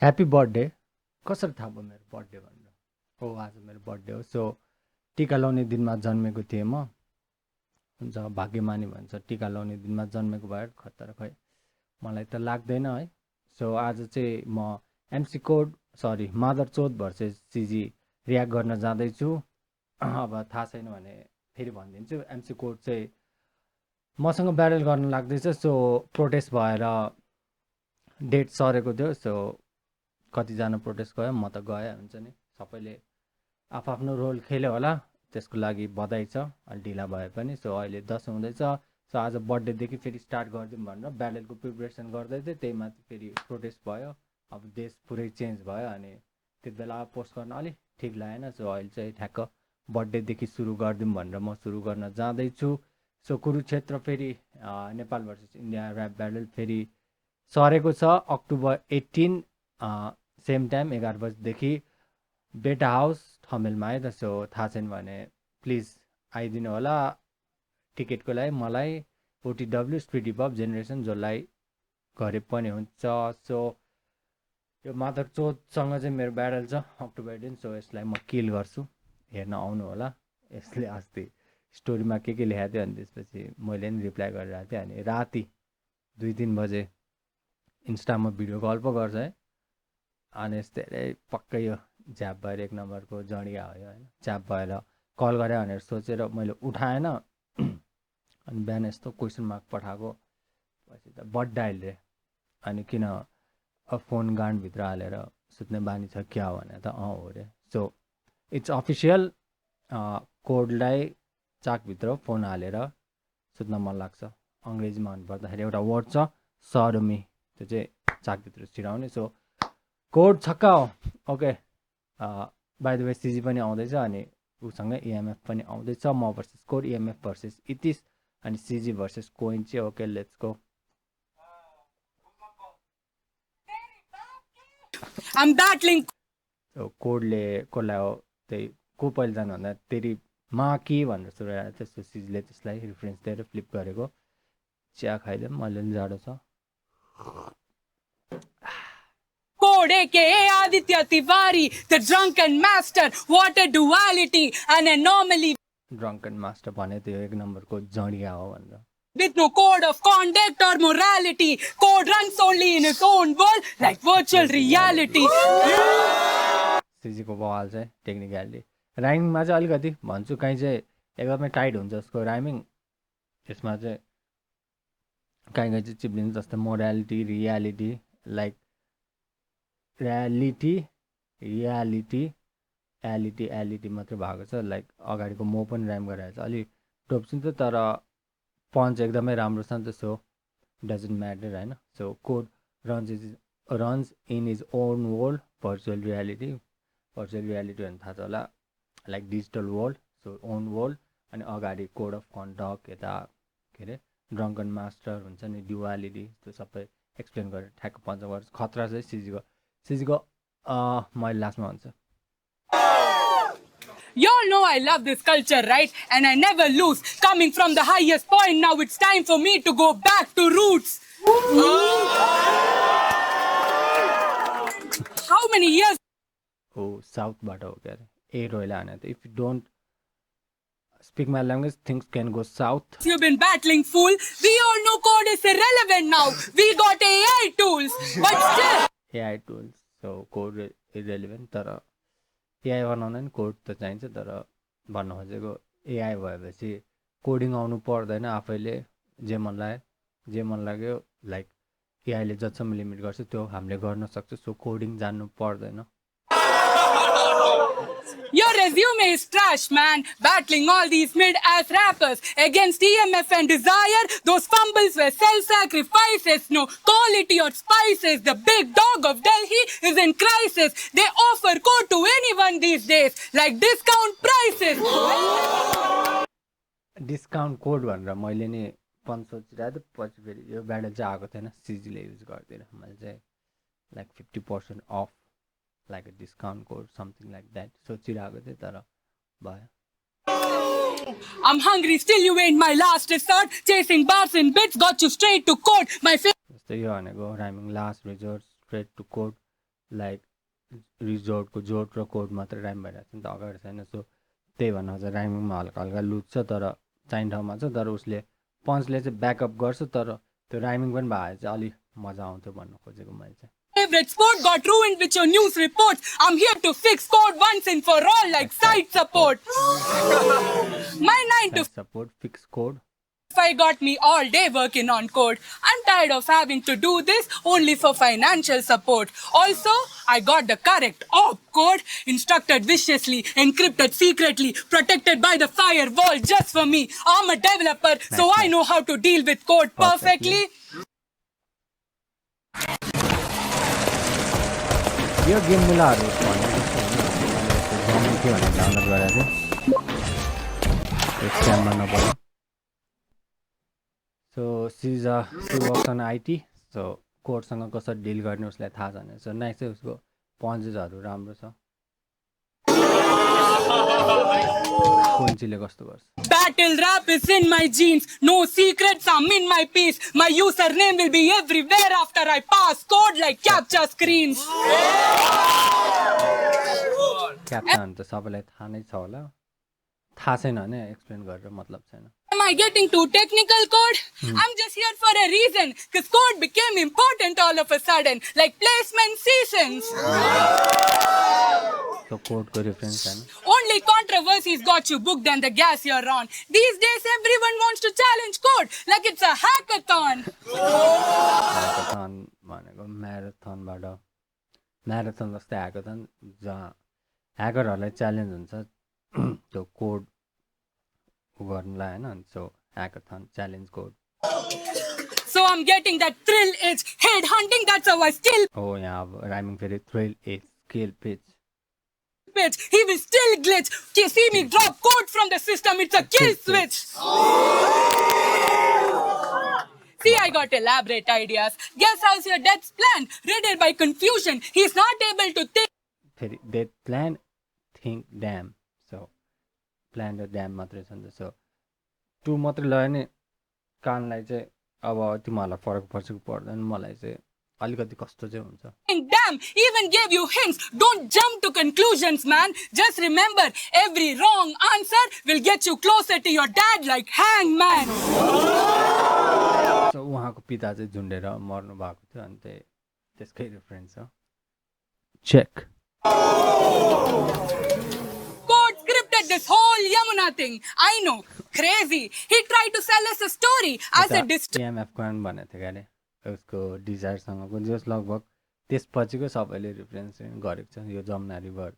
Happy birthday कसरी थाहा भयो मेरो बर्थडे भनेर? हो आज मेरो बर्थडे हो। सो टिका लाउने दिनमा जन्मेको थिएँ म। हुन्छ भाग्यमानी भन्छ टिका लाउने दिनमा जन्मेको भएर खतर खै मलाई त लाग्दैन है। सो आज चाहिँ म एमसी कोड सरी मादर चोद भर्सेस सिजी रियाक्ट गर्न जाँदैछु। अब थाहा छैन भने फेरि भनिदिन्छु। एमसी कोड चाहिँ मसँग ब्याटल गर्न लाग्दैछ। सो प्रोटेस्ट भएर डेट सरेको थियो। सो कतिजना प्रोटेस्ट गयो, म त गएँ हुन्छ नि। सबैले आफ्नो रोल खेल्यो होला, त्यसको लागि बधाई छ। अलि ढिला भए पनि। सो अहिले 10 हुँदैछ। सो आज बर्थडेदेखि फेरि स्टार्ट गरिदिउँ भनेर ब्याटलको प्रिपरेसन गर्दै थिएँ। त्यही माथि फेरि प्रोटेस्ट भयो। अब देश पुरै चेन्ज भयो अनि त्यति बेला पोस्ट गर्न अलिक ठिक लागेन। सो अहिले चाहिँ ठ्याक्क बर्थडेदेखि सुरु गरिदिउँ भनेर म सुरु गर्न जाँदैछु। सो कुरुक्षेत्र फेरि Nepal versus India rap battle फेरि सरेको छ अक्टोबर 18 सेम टाइम 11 बजीदेखि बेटा हाउस ठमेलमा है त। सो थाहा छैन भने प्लिज आइदिनु होला टिकटको लागि। मलाई ओटिडब्ल्यू स्पिडी पप जेनेरेसन जसलाई गरे पनि हुन्छ। सो यो मादर चोदसँग चाहिँ मेरो ब्याटल छ अक्टोबर 18। सो यसलाई म किल गर्छु, हेर्न आउनु होला। यसले अस्ति स्टोरीमा के लेखाएको थियो अनि त्यसपछि मैले पनि रिप्लाई गरिरहेको थिएँ। अनि राति 2-3 बजे इन्स्टामा भिडियो कल पो गर्छ है। अनि धेरै पक्कै यो झ्याप भएर 1 नम्बरको जडिया हो होइन। च्याप भएर कल गरे भनेर सोचेर मैले उठाएन। अनि बिहान यस्तो क्वेसन मार्क पठाएको पछि त बड्डाइल रे। अनि किन फोन गाँडभित्र हालेर सुत्ने बानी छ क्या भने त हो रे। So it's official. कोडलाई चाकभित्र फोन हालेर सुत्न मन लाग्छ। अङ्ग्रेजीमा भन्नुपर्दाखेरि एउटा वर्ड छ सडोमी, त्यो चाहिँ चाकभित्र छिराउने। सो कोड छक्का हो। ओके बाई द वे सिजी पनि आउँदैछ अनि उसँग इएमएफ पनि आउँदैछ। म भर्सेस कोड, इएमएफ भर्सेस इतिस अनि सिजी भर्सेस कोइन चाहिँ। Okay let's go. I'm battling. कोडले कसलाई हो त्यही को पहिला जानु भन्दा तेरि मा कि भनेर सुरु आएको थियो। सो सिजीले त्यसलाई रिफरेन्स दिएर फ्लिप गरेको। चिया खाइदियो मैले पनि जाडो छ। Code aka Aditya Tiwari, the drunken master. What a duality, an anomaly. Drunken master भने त्यो 1 नम्बरको जडिया हो भनेर। With no code of conduct or morality, code runs only in its own world like virtual reality. सिजीको बवाल चाहिँ technically राइमिङमा चाहिँ अलिकति भन्छु कहीँ चाहिँ एकदमै टाइट हुन्छ उसको राइमिङ। यसमा चाहिँ कहीँ कहीँ चाहिँ चिप्लिन्छ। जस्तै morality reality like reality LeT मात्रै भएको छ। लाइक अगाडिको म पनि राइम गरेर चाहिँ अलिक डोप्सिन्छ तर पन्च एकदमै राम्रो छ नि त। सो डजन्ट म्याटर होइन। So code runs in is own world virtual reality भने थाहा छ होला, like digital world. So own world अनि अगाडि कोड अफ कन्डक्ट यता के अरे ड्रङ्कन मास्टर हुन्छ नि, ड्युवालिटी, त्यो सबै एक्सप्लेन गरेर ठ्याक्क पन्च गर्छ। खतरा चाहिँ सिजीको मैले लास्टमा भन्छु। Y'all know I love this culture, right? And I never lose. Coming from the highest point, now it's time for me to go back to roots. How many years? हो साउथबाट हो क्या अरे ए रोइला हाने त। If you don't speak my language things can go south. You've been battling, fool. We all know code is irrelevant now. We got AI tools. But still. AI tools. So code irrelevant तर AI बनाउँदा नि code त चाहिन्छ। तर भन्नु खोजेको AI भएपछि coding आउनु पर्दैन। आफैले जे मन लाग्यो लाइक एआईले जतिसम्म लिमिट गर्छ त्यो हामीले गर्न सक्छ। सो कोडिङ जान्नु पर्दैन। Your resume is trash, man. Battling all these mid-ass rappers against EMF and Desire. Those fumbles were self-sacrifices. No quality or spices. The big dog of Delhi is in crisis. They offer code to anyone these days, like discount prices. Discount code भनेर मैले नि पनि सोचिरहेको थिएँ। पछि फेरि यो battle चाहिँ आएको थिएन, सिजीले युज गरिदिएर मैले चाहिँ like 50% of like a discount code something like that सोचिरहेको थिएँ तर भयो। I'm hungry, still you ain't my last resort. Chasing bars and bits got you straight to code. My जस्तै यो भनेको rhyming last resort straight to code like रिजोर्टको जोड र कोड मात्रै राइम भइरहेको छ नि त अगाडि छैन सो त्यही भन्न खोज्छ राइमिङमा हल्का हल्का लुज छ तर चाहिने ठाउँमा छ तर उसले पन्चले चाहिँ ब्याकअप गर्छ तर त्यो राइमिङ पनि भए चाहिँ अलिक मजा आउँथ्यो भन्न खोजेको मैले चाहिँ Favorite sport got ruined with your news reports. I'm here to fix code once and for all like site support. My 9 to support fix code 5 got me all day working on code. I'm tired of having to do this only for financial support. Also, I got the correct op code, instructed viciously, encrypted secretly, protected by the firewall just for me. I'm a developer, so I know how to deal with code perfectly. यो game मुलाहरू भनेको थियो भने download गरेको थिएँ स्क्याममा नपर्यो so says C works on IT सो कोडसँग कसरी डिल गर्ने उसलाई थाहा छैन सो नाइस चाहिँ उसको पन्चेसहरू राम्रो छ कोइन्सीले कस्तो गर्छ Battle rap is in my genes. No secrets, I'm in my piece. My username will be everywhere after I pass code like capture screens. Captain त सबैलाई थाहा नै छ होला थाहा छैन भने एक्सप्लेन गरेर मतलब छैन Am I getting too technical, code? I'm just here for a reason. Because code became important all of a sudden. Like placement seasons. So कोडको रेफरेन्स छैन Only controversies got you booked and the gas you're on. These days, everyone wants to challenge code like it's a hackathon. Hackathon भनेको marathon जस्तै hackathon जहाँ ह्याकरहरूलाई challenge हुन्छ त्यो code गर्नुलाई होइन so hackathon challenge code So I'm getting that thrill itch. Head hunting, that's how I still हो यहाँ अब राइमिङ फेरि thrill a scale pitch pitch. He will still glitch. You see me drop code from the system, it's a kill switch. See, I got elaborate ideas. Guess how's your dad's plan? Riddled by confusion. He's not able to think. फेरि the plan think dam so plan र dam मात्रै छ नि त so to मात्रै लगायो भने कानलाई चाहिँ अब तिमीहरूलाई फरक पर्छ कि पर्दैन मलाई चाहिँ अलिकति कस्तो चाहिँ हुन्छ Damn, even gave you hints. Don't jump to conclusions, man. Just remember, every wrong answer will get you closer to your dad like hangman. So उहाँको पिता चाहिँ झुन्डेर मर्नु भएको थियो अनि त्यसकै रेफरेन्स छ check Code scripted this whole Yamuna thing. I know, crazy. He tried to sell us a story as a TMF Kwan भनेको थियो अरे उसको डिजायरसँगको जस लगभग त्यसपछिको सबैले रिफरेन्स गरेको छ यो जमुना रिभर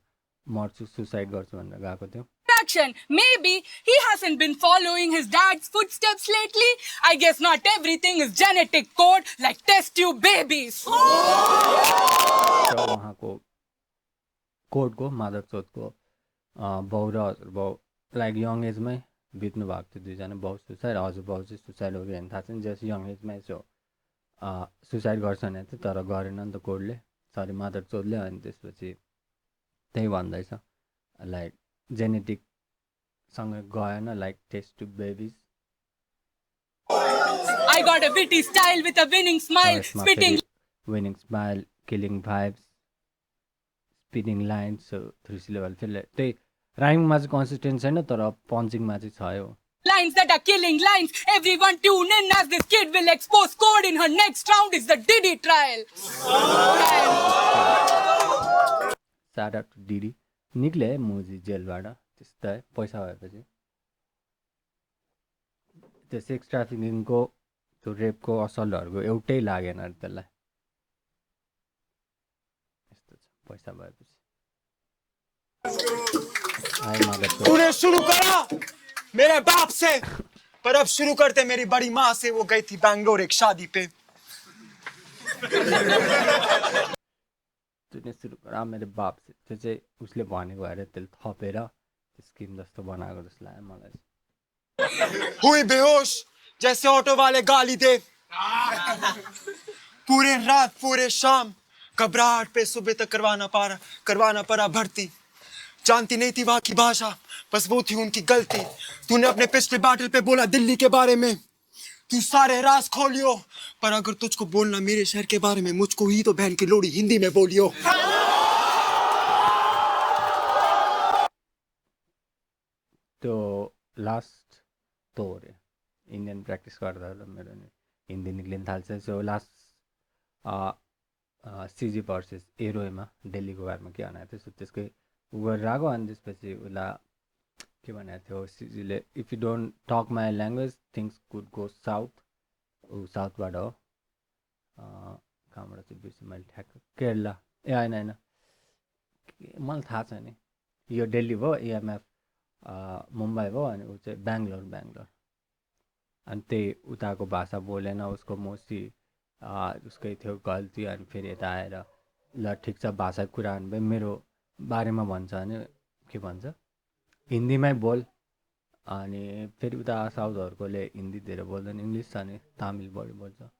मर्छु सुसाइड गर्छु भनेर गएको थियो distraction. Maybe he hasn't been following his dad's footsteps lately. I guess not everything is genetic code like test tube babies. उहाँको कोडको मादर चोतको बाउ र हजुरबाउ लाइक यङ एजमै बित्नु भएको थियो दुईजना बाउ सुसाइड हजुरबाउ चाहिँ सुसाइड हो कि होइन थाहा छैन जस यङ एजमै सो सुसाइड गर्छ भने थियो तर गरेन नि त कोडले सरी मादर चोतले अनि त्यसपछि त्यही भन्दैछ लाइक जेनेटिकसँग गएन like test to babies I got a witty style with a winning smile, spitting winning smile killing vibes spinning lines so 3C level फेरि त्यही राइमिङमा चाहिँ कन्सिस्टेन्ट छैन तर पन्चिङमा चाहिँ छ यो lines that are killing lines. Everyone tune in as this kid will expose code in her next round is the Diddy trial. सारा to DD निक्ले है मुजी जेलबाट त्यस्तै पैसा भएपछि त्यो सेक्स ट्राफिकिङको त्यो रेपको असलहरूको एउटै लागेन अरे त्यसलाई यस्तो छ पैसा भएपछि तूने शुरू करा मेरे बाप से पर अब शुरू करते मेरी बड़ी माँ से वो गई थी बैंगलोर एक शादी पे तूने सुरु गरा मेरो बाप से त्यो चाहिँ उसले भनेको अरे त्यसले थपेर स्किम जस्तो बनाएको जस्तो लाग्यो मलाई हुई बेहोश जैसे ऑटो वाले गाली दे पूरे रात पूरे शाम घबराहट पे सुबह तक करवाना पड़ा भर्ती जानती नहीं थी वहां की भाषा बस वो थी उनकी गलती तूने अपने पिछले बैटल पे बोला दिल्ली के बारे में तू सारे राज खोलियो पर अगर तुझको बोलना मेरे शहर के बारे में मुझको ही तो बहन की लोड़ी हिंदी में बोलियो त्यो लास्ट तो हो रे इन्डियन प्र्याक्टिस गर्दा मेरो नि हिन्दी निक्लिन थाल्छ सो लास्ट सिजी भर्सेस एरोमा दिल्लीको बारेमा के भनेको थियो सो त्यसकै उ गरेर आएको अनि त्यसपछि उसलाई के भनेको थियो सिजीले if you don't talk my language things could go south ऊ साउथबाट हो कहाँबाट चाहिँ बिर्सेँ मैले ठ्याक्क केरला ए होइन होइन मलाई थाहा छैन यो दिल्ली भयो इएमएफ मुम्बई भयो अनि ऊ चाहिँ बेङ्गलोर अनि त्यही उताको भाषा बोलेन उसको मोस्टली उसकै थियो गल्ती अनि फेरि यता आएर ल ठिक छ भाषाको कुरा भयो मेरो बारेमा भन्छ भने के भन्छ हिन्दीमै बोल अनि फेरि उता साउथहरूकोले हिन्दी धेरै बोल्दैन इङ्ग्लिस छ अनि तामिल बढी बोल्छ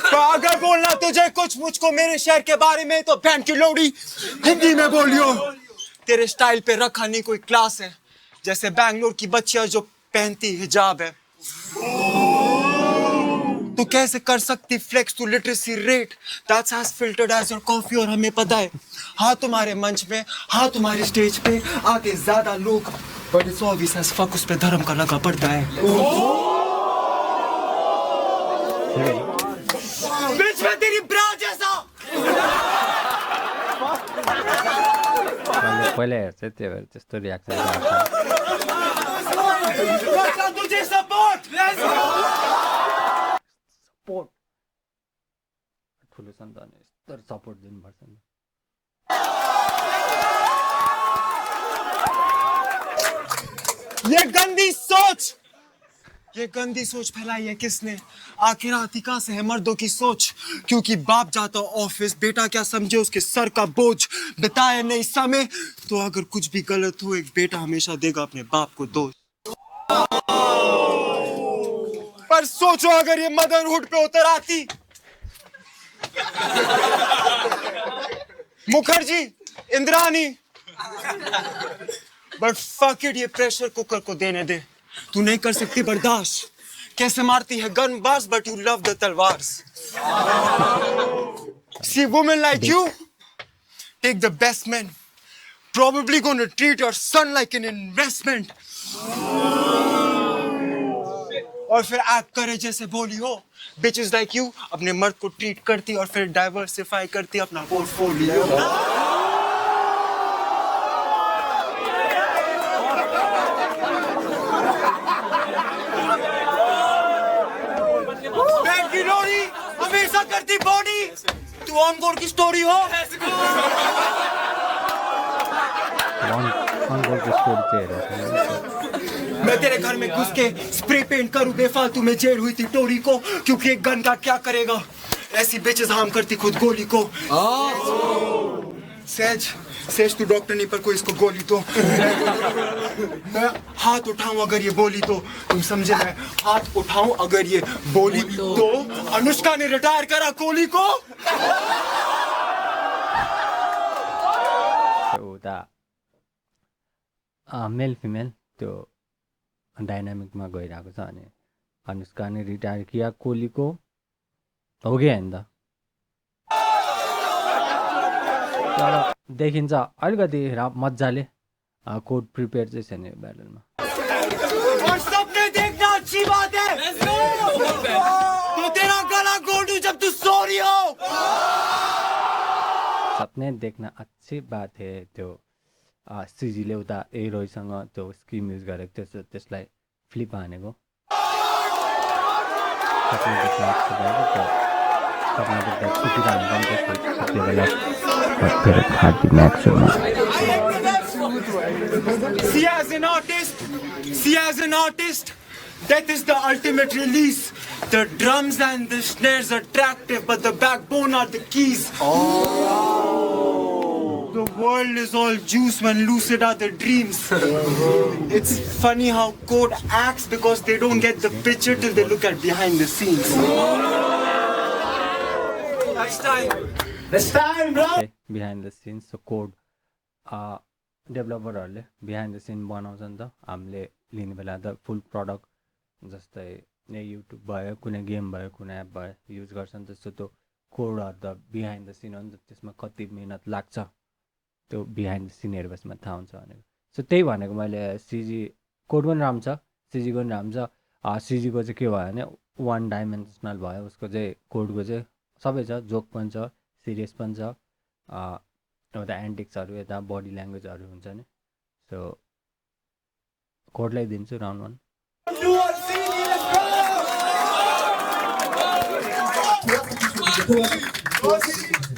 तो अगर बोलना तुझे कुछ मुझको मेरे शहर के बारे में तो बहन की लोड़ी हिंदी में बोलियो तेरे स्टाइल पे रखा नहीं कोई क्लास है जैसे बैंगलोर की बच्चियां जो पहनती हिजाब है तू कैसे कर सकती flex to literacy rate that's as filtered as your coffee और हमें पता है हाँ तुम्हारे मंच पे हाँ तुम्हारे स्टेज पे आते ज्यादा लोग but it's obvious as fuck उस पे धर्म का लगा पड़ता है बीच में तेरी ब्रा जैसा पहिला हेर्छ त्यही भएर त्यस्तो रियाक्सन तुझे सपोर्ट सपोर्ट ठुलो छ नि त अनि यस्तो सपोर्ट दिनुपर्छ नि ये गंदी सोच फैलाई है किसने आखिर आती कहाँ से है मर्दों की सोच क्योंकि बाप जाता ऑफिस बेटा क्या समझे उसके सर का बोझ बिताए नहीं समय तो अगर कुछ भी गलत हो एक बेटा हमेशा देगा अपने बाप को दोष पर सोचो अगर ये मदरहुड पे उतर आती Mukherjee Indrani but fuck it ये प्रेशर कुकर को देने दे तू नहीं कर सकती बर्दाश्त कैसे मारती है गन बाज बट यू लव द तलवार्स see women like you take the best men probably going to treat your son like an investment और फिर एक्ट करे जैसे बोली हो bitches like you अपने मर्द को ट्रीट करती और फिर डाइवर्सिफाई करती अपना पोर्टफोलियो हमेशा करती बॉडी तू ऑन बोर्ड की स्टोरी हो मैं तेरे घर में घुस के स्प्रे पेंट करूं बेफालतू में जेल हुई थी टोरी को क्योंकि एक गन का क्या करेगा ऐसी बेचेस हार्म करती खुद गोली को सेज तू डॉक्टर नहीं पर कोई इसको गोली तो मैं हाथ उठाऊं अगर ये बोली तो तुम समझे मैं हाथ उठाऊं अगर ये बोली तो अनुष्का ने रिटायर करा कोहली को मेल फिमेल त्यो डाइनामिकमा गइरहेको छ अनि अनुष्काले रिटायर किया कोहलीको हो गयो नि त तर देखिन्छ अलिकति मजाले कोड प्रिपेयर चाहिँ छैन यो ब्याटलमा और सपने देखना अच्छी बात है तो तेरा गला घोटू जब तू सो रही हो सपने देख्न अच्छी बात है त्यो सिजीले उता एरोइसँग त्यो स्किम युज गरेको थियो त्यसलाई फ्लिप हानेको सपने देख्न अच्छी बात है सपना देख्दा छुटिरहनु See as an artist, death is the ultimate release. The drums and the snares are attractive, but the backbone are the keys. The world is all juice when lucid are the dreams. It's funny how code acts because they don't get the picture till they look at behind the scenes. Behind the scenes code डेभलपरहरूले behind the scene बनाउँछ नि त, हामीले लिने बेला त फुल product जस्तै YouTube भयो, कुनै गेम भयो, कुनै एप भयो युज गर्छ नि, त्यस्तो त्यो कोडहरू त बिहाइन्ड द सिन हो नि त, त्यसमा कति मिहिनेत लाग्छ त्यो बिहाइन्ड द सिनहरू बसमा थाहा हुन्छ भनेको। सो त्यही भनेको मैले, सिजी कोड पनि राम्रो छ, सिजीको पनि राम्रो छ। सिजीको चाहिँ के भयो भने वान डाइमेन्सनल भयो, उसको चाहिँ कोडको चाहिँ सबै छ, जोक पनि छ, सिरियस पनि छ, यता एन्टिक्सहरू, यता बडी ल्याङ्ग्वेजहरू हुन्छ नि। सो कोडलाई दिन्छु round 1।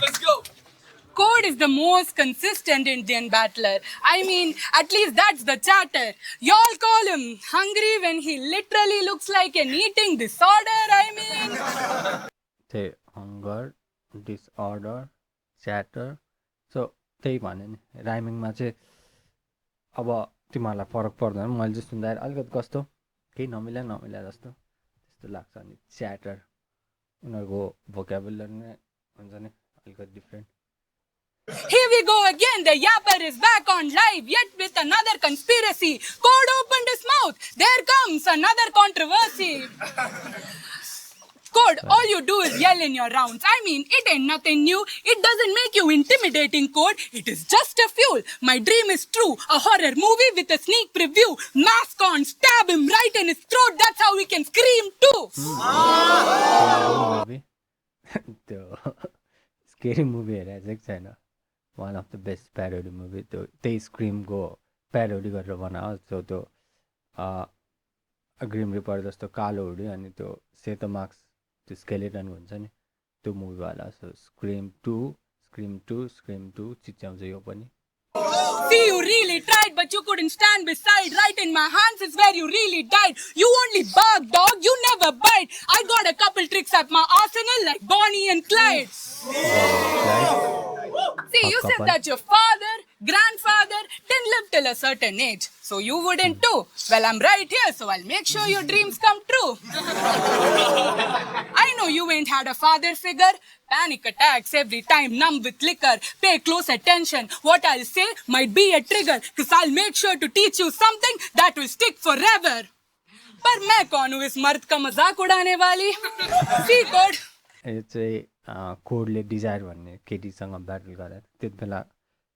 Let's go. Code is the most consistent Indian battler. I mean, at least that's the chatter. Y'all call him hungry when he literally looks like an eating disorder. I mean, त्यही hunger, disorder, chatter. So त्यही भने नि, राइमिङमा चाहिँ अब तिमीहरूलाई फरक पर्दैन, मैले चाहिँ सुन्दाखेरि अलिकति कस्तो केही नमिला जस्तो त्यस्तो लाग्छ। अनि च्याटर उनीहरूको भोक्याबुलरी नै हुन्छ नि अलिकति different. here we go again. The yapper is back on live, yet with another conspiracy. Code opened his mouth. There comes another controversy. Code, all you do is yell in your rounds. I mean, it ain't nothing new. It doesn't make you intimidating, Code. It is just a fuel. My dream is true. A horror movie with a sneak preview. Mask on, stab him right in his throat. That's how we can scream too. त्यो scary movie हेरेको चाहिँ छैन, one of the best parody movie. त्यो त्यही स्क्रिमको parody गरेर बनाओ। So त्यो Grimm ripper जस्तो कालो हुडी अनि त्यो सेतो मार्क्स त्यो स्केलेटन हुन्छ नि, त्यो मुभीवाला। सो स्क्रिम टू चिच्याउँछ यो पनि। See, you really tried, but you couldn't stand beside. Right in my hands is where you really died. You only bark, dog. You never bite. I got a couple tricks at my arsenal like Bonnie and Clyde. See, you said that your father, grandfather didn't live till a certain age. So you wouldn't too. Well, I'm right here, so I'll make sure your dreams come true. I know you ain't had a father figure. Panic attacks every time, numb with liquor. Pay close attention. What I'll say might be a trigger. Cause I'll make sure to teach you something that will stick forever. पर मैं कौन हूँ इस मर्द का मजाक उड़ाने वाली? See, Code. यो चाहिँ कोडले desire भन्ने केटीसँग ब्याटल गरेर त्यति बेला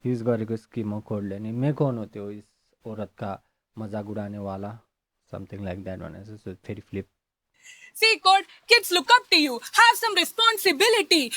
युज गरेको स्किम हो कोडले नि। मैं कौन हो त्यो इस औरत का मजाक उड़ाने वाला, समथिङ लाइक द्याट भनेर। सो फेरि flip. See, Code, kids look up to you. Have some responsibility.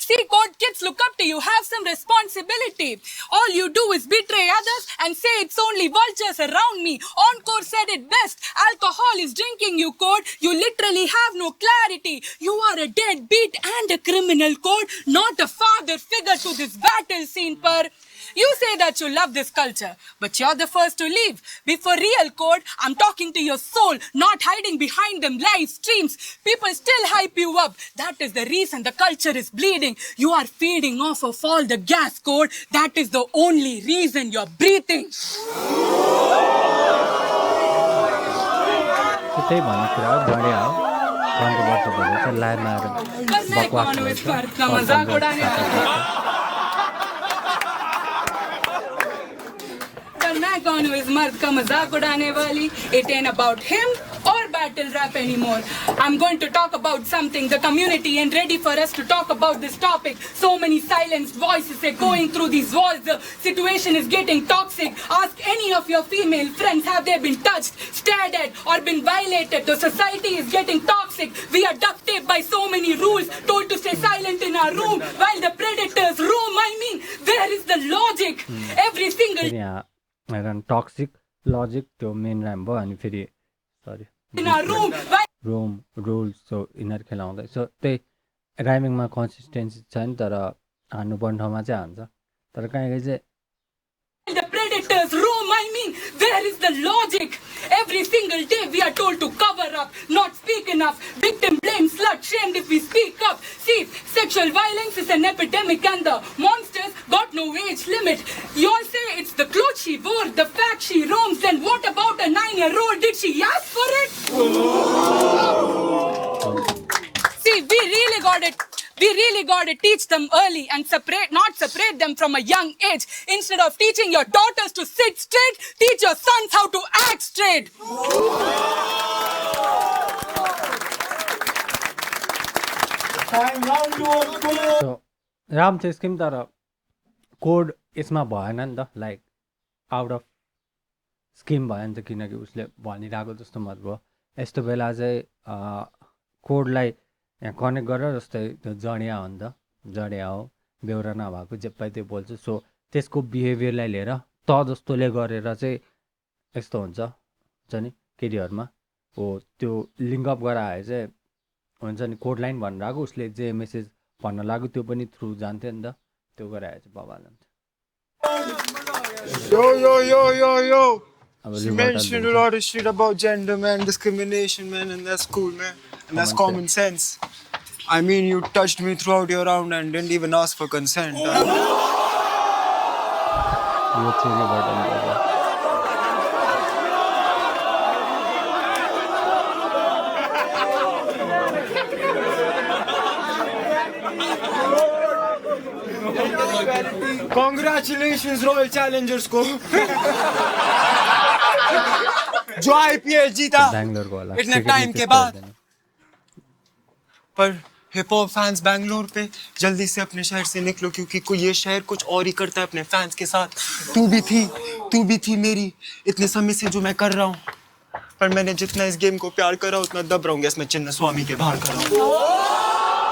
See, Code, kids look up to you. Have some responsibility. All you do is betray others and say it's only vultures around me. Encore said it best. Alcohol is drinking you, Code. You literally have no clarity. You are a deadbeat and a criminal, Code. Not a father figure to this battle scene, per. You say that you love this culture, but you're the first to leave. Before real, Code, I'm talking to your soul, not hiding behind them live streams. People still hype you up. That is the reason the culture is bleeding. You are feeding off of all the gas, Code. That is the only reason you're breathing. त्यही भन्ने कुरा हो, बढिया हो। Controversy भएपछि लाइभमा आएर बकवास गर्छ। मैं कौन हूँ इस मर्द का मजाक उड़ाने वाली? It ain't about him or battle rap anymore. I'm going to talk about something. The community ain't ready for us to talk about this topic. So many silenced voices are going through these walls. The situation is getting toxic. Ask any of your female friends, have they been touched, stared at, or been violated? The society is getting toxic. We are duct taped by so many rules, told to stay silent in our room while the predators roam. I mean, where is the logic? Every single toxic logic त्यो main ऱ्याम भयो। अनि फेरि sorry in our room while room rules so यिनीहरू खेलाउँदै। So त्यही राइमिङमा consistency छैन, तर हान्नुपर्ने ठाउँमा चाहिँ हान्छ, तर कहीँ कहीँ चाहिँ the predators roam. I mean, where is the logic? Every single day we are told to cover up, not speak enough. Victim blame, slut shamed if we speak up. See, sexual violence is an epidemic and the monsters got no age limit. You all say it's the clothes she wore, the fact she roams. Then what about a 9-year-old? Did she ask for it? See, we really got it. We really gotta teach them early and not separate them from a young age. Instead of teaching your daughters to sit straight, teach your sons how to act straight. So Ram चाहिँ scheme तर code यसमा भएन नि त like out of scheme भयो नि त किनकि उसले भनिरहेको जस्तो मत भयो यस्तो बेला चाहिँ कोडलाई यहाँ कनेक्ट गरेर जस्तै त्यो जडिया हो नि त जडिया हो बेहोरा नभएको जे पाइ त्यो बोल्छ सो त्यसको बिहेभियरलाई लिएर त जस्तोले गरेर चाहिँ यस्तो हुन्छ नि केटीहरूमा हो त्यो लिङ्कअप गराए चाहिँ हुन्छ नि कोड लाइन भनेर आएको उसले जे मेसेज भन्न लाग्यो त्यो पनि थ्रु जान्थ्यो नि त त्यो गराए चाहिँ बबाल हुन्छ Yo. अब She mentioned a lot of shit about gender, man, discrimination, man, and that's cool, man. And that's common sense. I mean, you touched me throughout your round and didn't even ask for consent. यो चाहिँ button Congratulations, Royal Challengers को जो IPL जीता बेंगलोरको होला इतने time के बाद पर हिप हॉप फैंस बैंगलोर पे जल्दी से अपने शहर से निकलो क्योंकि कोई ये शहर कुछ और ही करता है अपने फैंस के साथ तू भी थी मेरी इतने समय से जो मैं कर रहा हूँ पर मैंने जितना इस गेम को प्यार करा उतना दब रहूंगा इसमें चिन्ह स्वामी के बाहर कर रहा हूँ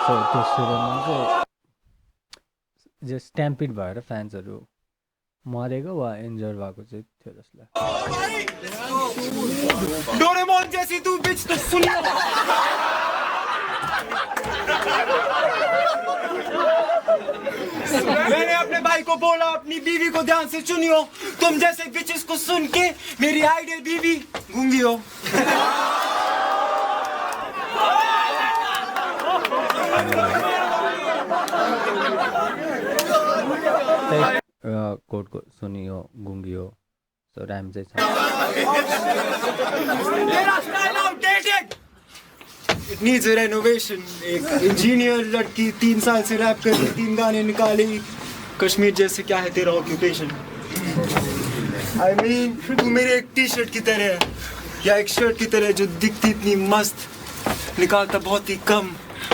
सो त्यो सुरुमा चाहिँ जे स्ट्याम्पिड भएर फ्यान्सहरू मरेको वा इन्जर भएको चाहिँ थियो जसलाई डोरेमोन जैसी तू बिच तो सुन मैंने अपने भाई को बोला अपनी बीवी को ध्यान से चुनियो तुम जैसे बिचेस को सुन के मेरी आइडियल बीवी गूंगी हो कोडको सुनियो गुङ्गियो सो ऱ्याम चाहिँ छ मेरा style outdated it needs a renovation एक इंजीनियर लड़की 3 साल से रैप कर रही 3 गाने निकाली कश्मीर जैसे क्या है तेरा ऑक्यूपेशन आई मीन तू मेरे एक टी शर्ट की तरह है या एक शर्ट की तरह जो दिखती इतनी मस्त निकालता बहुत ही कम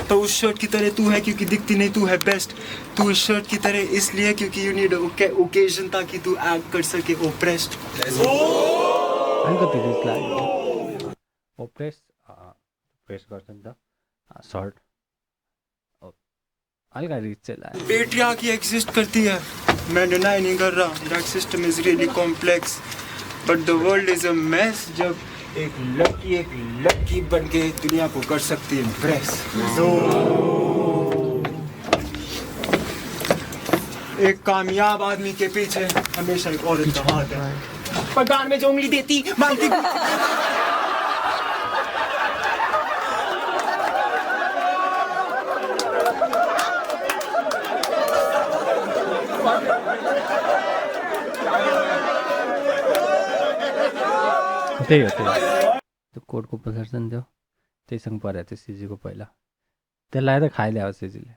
तो उस शर्ट की तरह तू है क्योंकि दिखती नहीं तू है बेस्ट तू इस शर्ट की तरह इसलिए क्योंकि यू नीड ओकेजन ताकि तू एक्ट कर सके ओप्रेस्ड अलिकति रिस लाग्यो ओप्रेस प्रेस गर्छ नि त सर्ट हल्का रिच चाहिँ लाग्यो बेटियां की एग्जिस्ट करती है मैं डिनाई नहीं कर रहा that system is really complex but the world is a mess जब एक लड़की बन के दुनिया को कर सकती है इम्प्रेस एक कामयाब आदमी के पीछे हमेशा एक औरत का हाथ है पर गान में जो उंगली देती मानती त्यही हो त्यो कोडको प्रदर्शन थियो त्यहीसँग परेको थियो सिजीको पहिला त्यसलाई त खाइल्यायो सिजीले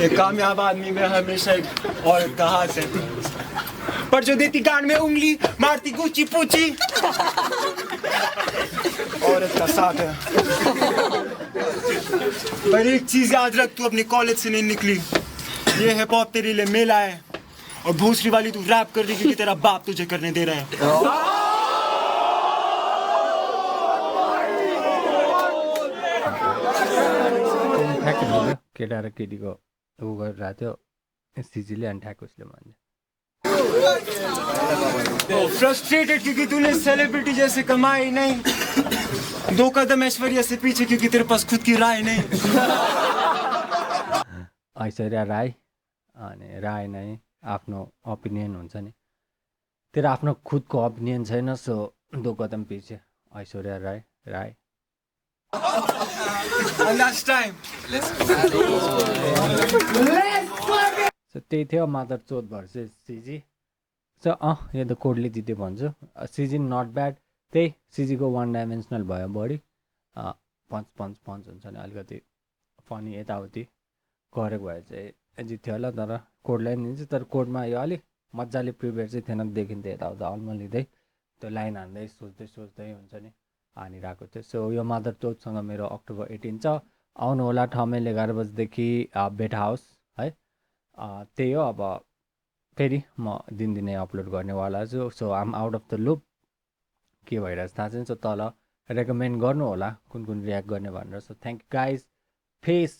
एक कामयाब आदमी में हमेशा एक औरत का हाथ है पर जो देती गान में उंगली मारती गुची पूची औरत का साथ है पर एक चीज याद रख तू अपने कॉलेज से नहीं निकली ये हिप हॉप तेरे लिए मेला है और भूसरी वाली तू रैप कर रही क्योंकि तेरा बाप तुझे करने दे रहा है केटा र केटीको ऊ गरिरहेको थियो सिजीले अनि ठ्याक उसले भन्छ फ्रस्ट्रेटेड क्योंकि तूने सेलिब्रिटी जैसे कमाई नहीं 2 कदम ऐश्वर्या से पीछे क्योंकि तेरे पास खुद की राय नहीं ऐश्वर्या राय अनि राय नै आफ्नो ओपिनियन हुन्छ नि तेरो आफ्नो खुदको ओपिनियन छैन सो 2 कदम पछि Aishwarya Rai And that's time. So त्यही थियो मादर चोद भर्सेस सिजी सो यो त कोडले जित्यो भन्छु सिजी नट ब्याड त्यही सिजीको 1 डाइमेन्सनल भयो बढी पन्च हुन्छ नि अलिकति फनी यताउति गरेको भए चाहिँ जित्थ्यो होला तर कोडलाई नि दिन्छ तर कोडमा यो अलिक मजाले प्रिपेयर चाहिँ थिएन देखिन्थ्यो यताउता अल्मलिँदै त्यो लाइन हान्दै सोच्दै हुन्छ नि हानिरहेको थियो सो यो मदर टोचसँग मेरो अक्टोबर 18 छ आउनु होला ठमेल 11 बजीदेखि बेट हाउस है त्यही हो अब फेरि म दिनदिनै अपलोड गर्नेवाला छु so I'm out of the loop के भइरहेछ थाहा छैन सो तल रेकमेन्ड गर्नु होला कुन रियाक्ट गर्ने भनेर so thank you guys face